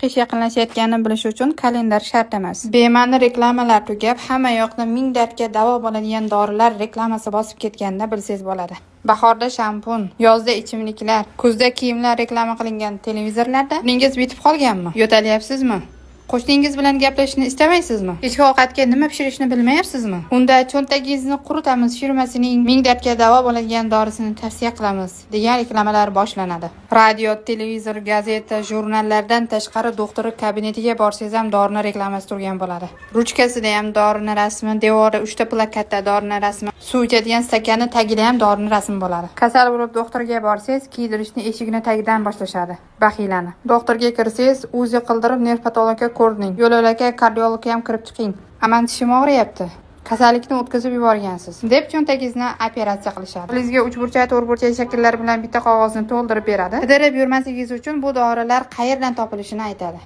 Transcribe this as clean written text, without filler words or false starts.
Qish yaqinlashayotganini bilish uchun kalendar shart emas. Bema'ni reklamalar tugab, hamma yoqni ming dardga davo bo'ladigan dorilar reklamasi bosib ketganini bilsangiz bo'ladi. Bahorda shampun, yozda ichimliklar, kuzda kiyimlar reklama qilingan televizorlarda kuningiz bitib qolganmi? Yo'talyapsizmi? Qo'shningiz bilan gaplashishni istamaysizmi? Kechki ovqatga nima pishirishni bilmayapsizmi? Unda cho'ntagingizni quritamiz firmasining ming dardga davo bo'ladigan dorisini tavsiya qilamiz degan reklamalar boshlanadi. Radio, televizor, gazeta, jurnallardan tashqari doktori kabinetiga borsangiz ham dorini reklamasi turgan bo'ladi. Ruchkasida ham dorini rasmi, devorda 3 ta plakatda dorini rasmi, suv ichadigan stakanni tagida ham dorini rasmi bo'ladi. Kasal bo'lib doktorga borsangiz, kiydirishni eshigini tagidan boshlashadi. Baxilani. Doktorga kirsangiz, o'zi qildirib nerv patologiga ko'rning. Yo'lovlaka kardiologga ham kirib chiqing. Aman tishim og'riyapti. Kasallikni o'tkazib yuborgansiz deb cho'ntagingizni operatsiya qilishadi. Qo'lingizga 3 burchak, 4 burchak shakllar bilan bitta qog'ozni to'ldirib beradi. Qidirib yurmasligingiz uchun bu dorilar qayerdan topilishini aytadi.